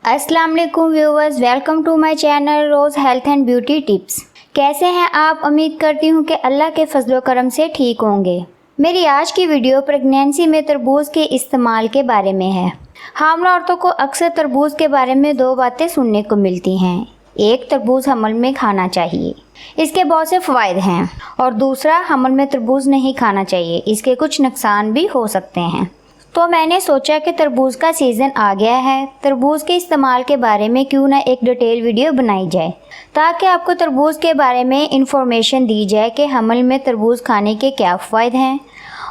अस्सलाम वालेकुम viewers, welcome to my channel Rose health and beauty tips. कैसे हैं आप? उम्मीद करती हूँ कि अल्लाह के फजलो करम से ठीक होंगे। मेरी आज की वीडियो प्रेगनेंसी में तरबूज के इस्तेमाल के बारे में है। हामला औरतों को अक्सर तरबूज के बारे में दो बातें सुनने को मिलती हैं। एक, तरबूज हमल में खाना चाहिए, इसके बहुत से फ़वाइद हैं, और दूसरा, हमल में तरबूज नहीं खाना चाहिए, इसके कुछ नुकसान भी हो सकते हैं। तो मैंने सोचा कि तरबूज का सीज़न आ गया है, तरबूज के इस्तेमाल के बारे में क्यों ना एक डिटेल वीडियो बनाई जाए, ताकि आपको तरबूज के बारे में इंफॉर्मेशन दी जाए कि हमल में तरबूज खाने के क्या फ़ायदे हैं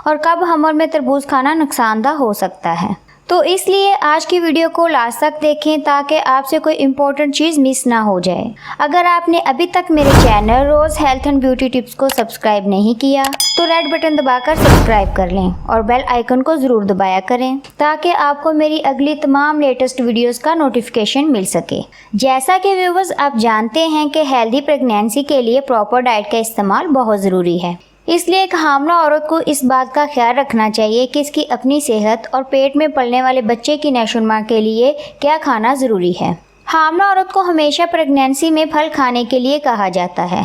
और कब हमल में तरबूज खाना नुकसानदा हो सकता है। तो इसलिए आज की वीडियो को लास्ट तक देखें ताकि आपसे कोई इम्पोर्टेंट चीज़ मिस ना हो जाए। अगर आपने अभी तक मेरे channel Rose health and beauty tips को सब्सक्राइब नहीं किया तो रेड बटन दबाकर सब्सक्राइब कर लें और बेल आइकन को ज़रूर दबाया करें ताकि आपको मेरी अगली तमाम लेटेस्ट वीडियोस का नोटिफिकेशन मिल सके। जैसा कि व्यूवर्स आप जानते हैं कि हेल्दी प्रेगनेंसी के लिए प्रॉपर डाइट का इस्तेमाल बहुत ज़रूरी है। इसलिए एक हामला औरत को इस बात का ख्याल रखना चाहिए कि इसकी अपनी सेहत और पेट में पलने वाले बच्चे की नशोनुमा के लिए क्या खाना ज़रूरी है। हामला औरत को हमेशा प्रेगनेंसी में फल खाने के लिए कहा जाता है,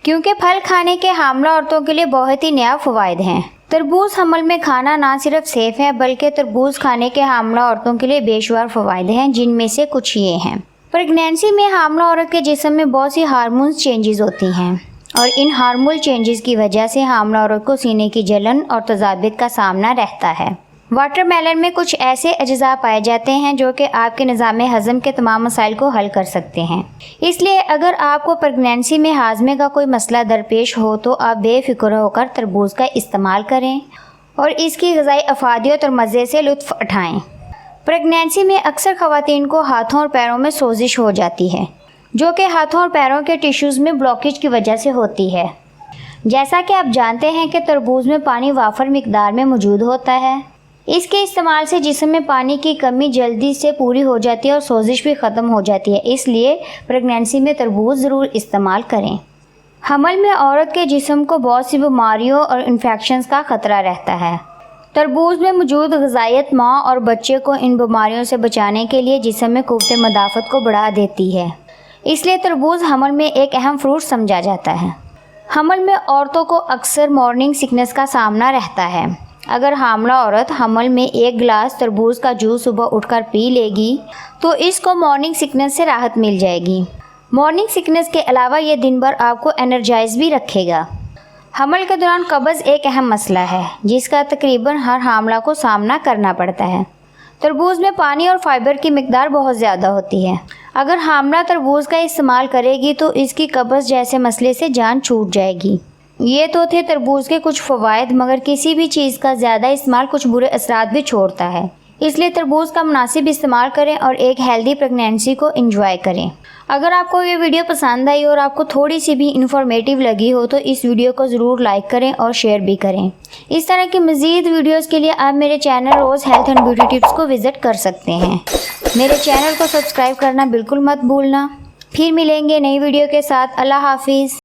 क्योंकि फल खाने के हामला औरतों के लिए बहुत ही नया फ़वाइद हैं। तरबूज हमल में खाना ना सिर्फ सेफ़ है बल्कि तरबूज खाने के हामला औरतों के लिए बेशुमार फ़वाइद हैं, जिनमें से कुछ ये हैं। प्रेगनेंसी में हामला औरत के जिस्म में बहुत सी हार्मोन्स चेंजेस होती हैं और इन हार्मोनल चेंजेस की वजह से हामला औरत को सीने की जलन और तजाबियत का सामना रहता है। वाटरमेलन में कुछ ऐसे अज्जा पाए जाते हैं जो कि आपके निज़ाम हज़म के तमाम मसाइल को हल कर सकते हैं। इसलिए अगर आपको प्रेगनेंसी में हाजमे का कोई मसला दरपेश हो तो आप बेफिक्र होकर तरबूज का इस्तेमाल करें और इसकी ग़िज़ाई अफादियत और मज़े से लुत्फ़ उठाएँ। प्रेगनेंसी में अक्सर ख़वातीन को हाथों और पैरों में सोजिश हो जाती है, जो कि हाथों और पैरों के टिश्यूज़ में ब्लॉकेज की वजह से होती है। जैसा कि आप जानते हैं कि तरबूज में पानी वाफर मिकदार में मौजूद होता है। इसके इस्तेमाल से जिस्म में पानी की कमी जल्दी से पूरी हो जाती है और सोजिश भी ख़त्म हो जाती है। इसलिए प्रेगनेंसी में तरबूज ज़रूर इस्तेमाल करें। हमल में औरत के जिस्म को बहुत सी बीमारियों और इन्फेक्शंस का ख़तरा रहता है। तरबूज में मौजूद ग़िज़ाइत माँ और बच्चे को इन बीमारियों से बचाने के लिए जिस्म में क़ुव्वत मदाफ़त को बढ़ा देती है। इसलिए तरबूज हमल में एक अहम फ्रूट समझा जाता है। हमल में औरतों को अक्सर मॉर्निंग सिकनेस का सामना रहता है। अगर हामला औरत हमल में एक गिलास तरबूज का जूस सुबह उठकर पी लेगी तो इसको मॉर्निंग सिकनेस से राहत मिल जाएगी। मॉर्निंग सिकनेस के अलावा ये दिन भर आपको एनर्जाइज भी रखेगा। हमल के दौरान कब्ज़ एक अहम मसला है जिसका तकरीबन हर हामला को सामना करना पड़ता है। तरबूज में पानी और फाइबर की मिकदार बहुत ज़्यादा होती है। अगर हामला तरबूज का इस्तेमाल करेगी तो इसकी कब्ज़ जैसे मसले से जान छूट जाएगी। ये तो थे तरबूज के कुछ फ़वाइद, मगर किसी भी चीज़ का ज़्यादा इस्तेमाल कुछ बुरे असरात भी छोड़ता है। इसलिए तरबूज का मुनासिब इस्तेमाल करें और एक हेल्दी प्रेगनेंसी को एंजॉय करें। अगर आपको ये वीडियो पसंद आई और आपको थोड़ी सी भी इन्फॉर्मेटिव लगी हो तो इस वीडियो को ज़रूर लाइक करें और शेयर भी करें। इस तरह की मज़ीद वीडियोस के लिए आप मेरे channel Rose health and beauty tips को विज़िट कर सकते हैं। मेरे चैनल को सब्सक्राइब करना बिल्कुल मत भूलना। फिर मिलेंगे नई वीडियो के साथ। अल्लाह हाफिज़।